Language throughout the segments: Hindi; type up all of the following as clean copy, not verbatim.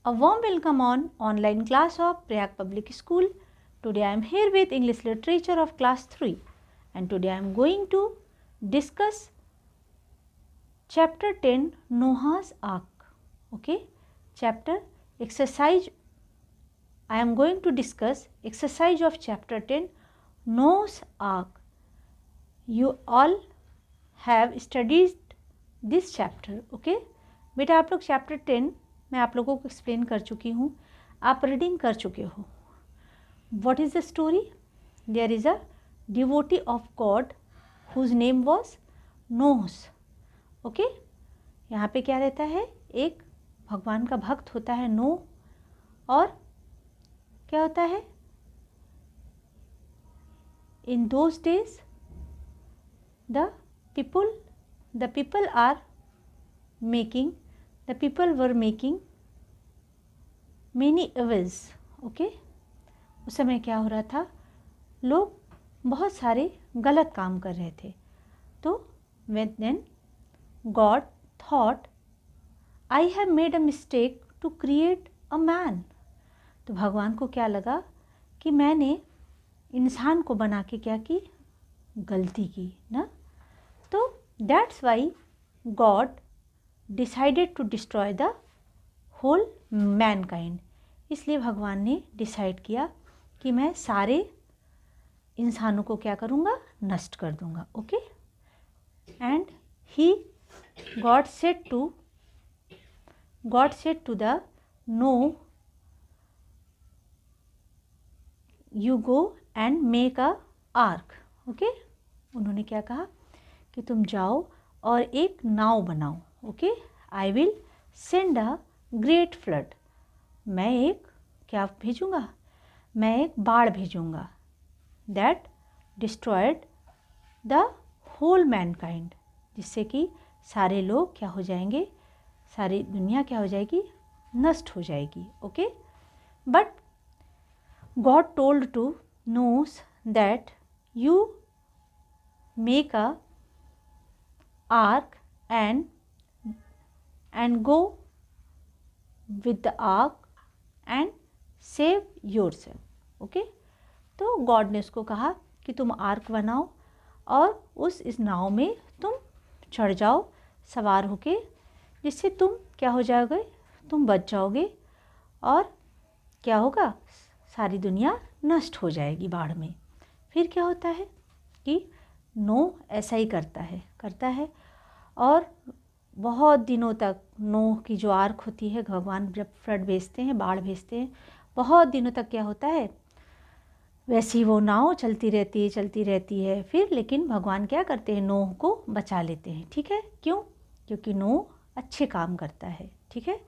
A warm welcome on online class of Prayag Public School. Today I am here with English Literature of class 3 and today I am going to discuss chapter 10 Noah's Ark. Okay, chapter exercise. I am going to discuss exercise of chapter 10 Noah's Ark. You all have studied this chapter. Okay, बेटा आप लोग चैप्टर 10 मैं आप लोगों को एक्सप्लेन कर चुकी हूँ, आप रीडिंग कर चुके हो. What is the story? There is a devotee of God whose name was Noah. Okay, यहाँ पे क्या रहता है? एक भगवान का भक्त होता है नोह, और क्या होता है? In those days the people were making many evils. Okay, उस समय क्या हो रहा था? लोग बहुत सारे गलत काम कर रहे थे. तो then God thought I have made a mistake to create a man. तो भगवान को क्या लगा कि मैंने इंसान को बना के क्या की? गलती की ना. तो that's why God decided to destroy the whole mankind. इसलिए भगवान ने डिसाइड किया कि मैं सारे इंसानों को क्या करूँगा? नष्ट कर दूँगा. Okay, and he God said to the Noah, you go and make a ark. Okay, उन्होंने क्या कहा कि तुम जाओ और एक नाव बनाओ. Okay, I will send a great flood. मैं एक क्या भेजूँगा? मैं एक बाढ़ भेजूँगा. That destroyed the whole mankind, जिससे कि सारे लोग क्या हो जाएंगे? सारी दुनिया क्या हो जाएगी? नष्ट हो जाएगी. Okay, but God told to Noah that you make a ark and go with the ark and save yourself. okay, तो गॉड ने उसको कहा कि तुम आर्क बनाओ और इस नाव में तुम चढ़ जाओ सवार होके, जिससे तुम क्या हो जाओगे? तुम बच जाओगे और क्या होगा? सारी दुनिया नष्ट हो जाएगी बाढ़ में. फिर क्या होता है कि नोह ऐसा ही करता है और बहुत दिनों तक नोह की जो आर्क होती है, भगवान जब फ्लड भेजते हैं, बाढ़ भेजते हैं, बहुत दिनों तक क्या होता है? वैसे ही वो नाव चलती रहती है. फिर लेकिन भगवान क्या करते हैं? नोह को बचा लेते हैं. ठीक है, क्यों? क्योंकि नोह अच्छे काम करता है. ठीक है,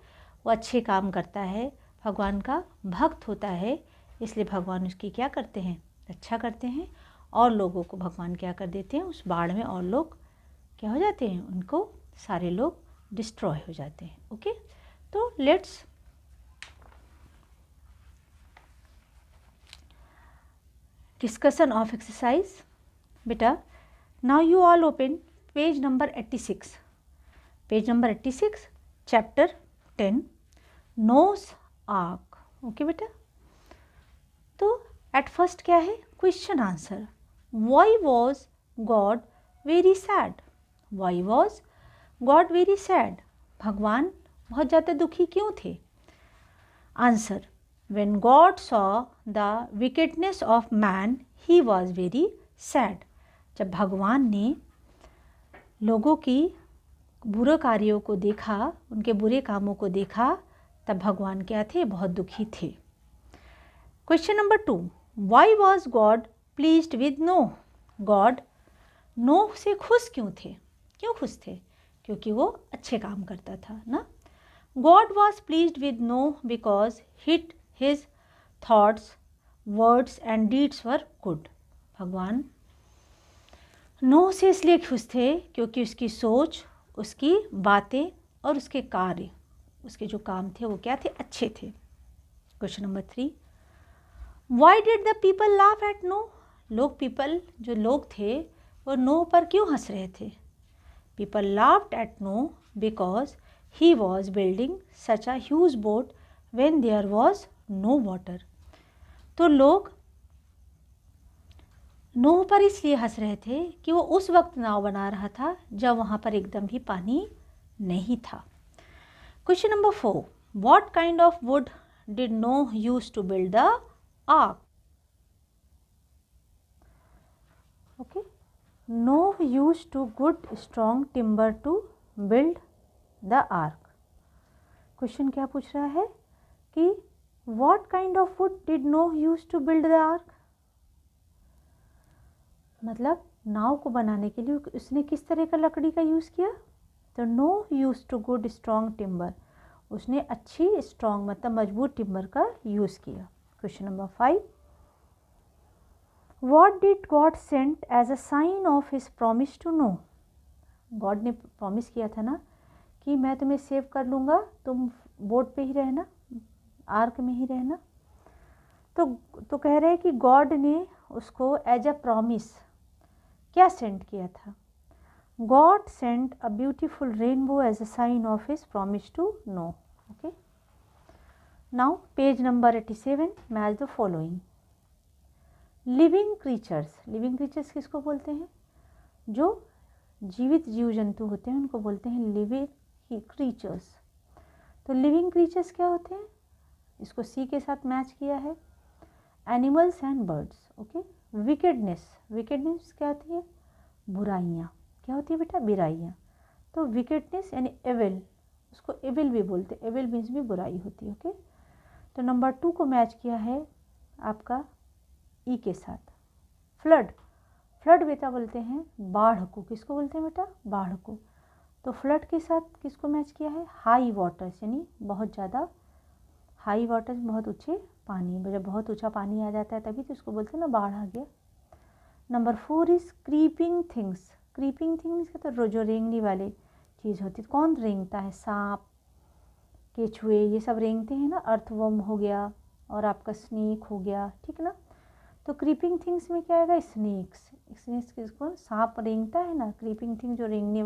वो अच्छे काम करता है, भगवान का भक्त होता है, इसलिए भगवान उसकी क्या करते हैं? अच्छा करते हैं. और लोगों को भगवान क्या कर देते हैं? उस बाढ़ में और लोग क्या हो जाते हैं? उनको सारे लोग डिस्ट्रॉय हो जाते हैं. ओके, तो लेट्स डिस्कशन ऑफ एक्सरसाइज. बेटा now you all open page number 86. Page number 86, chapter 10 Noah's ark. Okay बेटा, तो एट फर्स्ट क्या है? Question answer. Why was God very sad? Why was God very sad? भगवान बहुत ज़्यादा दुखी क्यों थे? Answer. When God saw the wickedness of man he was very sad. जब भगवान ने लोगों की बुरे कार्यों को देखा, उनके बुरे कामों को देखा, तब भगवान क्या थे? बहुत दुखी थे. Question number 2, Y was God pleased with Noh? God Noh से खुश क्यों थे? क्यों खुश थे? क्योंकि वो अच्छे काम करता था ना. God was pleased with Noh because his thoughts, words and deeds were good. भगवान नोह से इसलिए खुश थे क्योंकि उसकी सोच, उसकी बातें और उसके कार्य, उसके जो काम थे वो क्या थे? अच्छे थे. Question number 3, why did the people laugh at Noh? जो लोग थे वो नोह पर क्यों हंस रहे थे? People laughed eight Noh because he was building such a huge boat when there was no water। तो लोग नूह पर इसलिए हंस रहे थे कि वो उस वक्त नाव बना रहा था जब वहाँ पर एकदम भी पानी नहीं था। Question number 4, what kind of wood did Noah use to build the ark? Okay, Noah use to good strong timber to build the ark. Question क्या पूछ रहा है कि what kind of wood did Noah use to build the ark, मतलब नाव को बनाने के लिए उसने किस तरह का लकड़ी का यूज़ किया? तो Noah use to good strong timber, उसने अच्छी स्ट्रॉन्ग मतलब मजबूत टिम्बर का यूज़ किया। Question number 5, what did God sent as a sign of his promise to Noah? God ने प्रॉमिस किया था ना कि मैं तुम्हें सेव कर लूँगा, तुम बोट पे ही रहना, आर्क में ही रहना। तो कह रहे हैं कि गॉड ने उसको एज अ प्रॉमिस क्या सेंड किया था? God sent a beautiful rainbow as a sign of his promise to Noah. Okay, now page number 87, match the following. Living creatures, living creatures किसको बोलते हैं? जो जीवित जीव जंतु होते हैं उनको बोलते हैं लिविंग क्रीचर्स। तो लिविंग क्रीचर्स क्या होते हैं? इसको सी के साथ मैच किया है, animals and birds. Okay, wickedness, wickedness क्या होती है? बुराइयाँ। क्या होती है बेटा? बुराइयाँ। तो विकेडनेस यानी एविल, उसको एविल भी बोलते हैं, एविल मीन्स भी बुराई होती है। ओके, तो नंबर 2 को मैच किया है आपका ई के साथ। फ्लड, फ्लड बेटा बोलते हैं बाढ़ को। किसको बोलते हैं बेटा? बाढ़ को। तो फ्लड के साथ किसको मैच किया है? हाई वाटर्स, यानी बहुत ज़्यादा हाई वाटर्स, बहुत ऊँचे पानी। जब बहुत ऊँचा पानी आ जाता है तभी तो उसको बोलते हैं ना बाढ़ आ गया। Number 4 is creeping things. Creeping things का तो जो रेंगने वाली चीज़ होती है। कौन रेंगता है? सांप, केचुए, ये सब रेंगते हैं ना। अर्थवर्म हो गया और आपका स्नेक हो गया, ठीक ना। तो क्रीपिंग थिंग्स में क्या आएगा? स्नेक्स। स्नेक्स किसको? सांप रेंगता है ना। क्रीपिंग थिंग जो रेंगने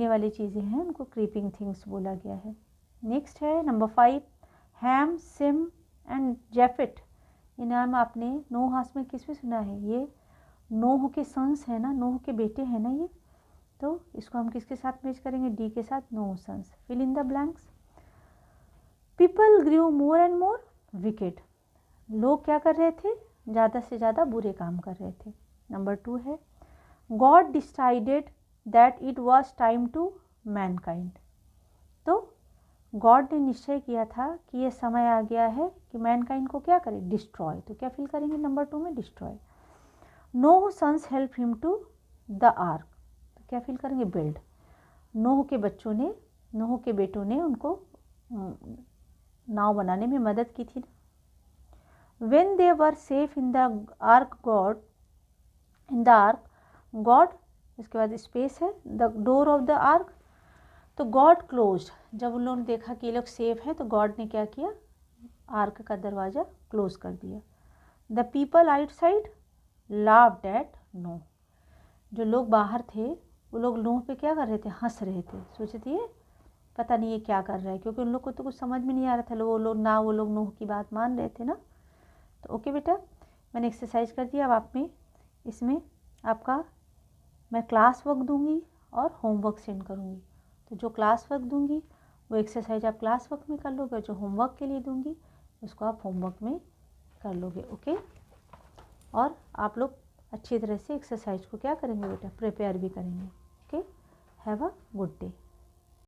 वाली चीज़ें हैं उनको क्रीपिंग थिंग्स बोला गया है। नेक्स्ट है नंबर 5, हैम, सिम एंड जेफिट। ये नाम आपने नोह हास में किस में सुना है? ये नोह के सन्स है ना, नोह के बेटे हैं ना ये। तो इसको हम किसके साथ मैच करेंगे? डी के साथ, Noah sons. Fill in the blanks. People grew more and more wicked. लोग क्या कर रहे थे? ज़्यादा से ज़्यादा बुरे काम कर रहे थे। नंबर 2 है God decided that it was time to mankind. तो गॉड ने निश्चय किया था कि ये समय आ गया है कि मैनकाइंड को क्या करें? डिस्ट्रॉय। तो क्या फिल करेंगे नंबर 2 में? Destroy. Noah sons help him to the ark. तो क्या फिल करेंगे? बिल्ड। नोह के बच्चों ने, नोह के बेटों ने उनको नाव बनाने में मदद की थी। When they were safe in the ark, God, इसके बाद स्पेस है, the door of the ark. तो गॉड क्लोज, जब उन लोगों ने देखा कि ये लोग सेफ है तो गॉड ने क्या किया? आर्क का दरवाज़ा क्लोज कर दिया। The people outside laughed eight Noh. जो लोग बाहर थे वो लोग नोह पे क्या कर रहे थे? हंस रहे थे। सोचे थे पता नहीं ये क्या कर रहा है, क्योंकि उन लोग को तो कुछ समझ में नहीं आ रहा था। वो लोग नोह की बात मान रहे थे ना। तो ओके बेटा, मैंने एक्सरसाइज कर दिया। अब आप में इसमें आपका मैं क्लास वर्क दूंगी और होमवर्क सेंड करूंगी। तो जो क्लास वर्क दूंगी वो एक्सरसाइज आप क्लास वर्क में कर लोगे, और जो होमवर्क के लिए दूंगी उसको आप होमवर्क में कर लोगे। ओके, और आप लोग अच्छी तरह से एक्सरसाइज को क्या करेंगे बेटा? प्रिपेयर भी करेंगे। Okay, have a good day.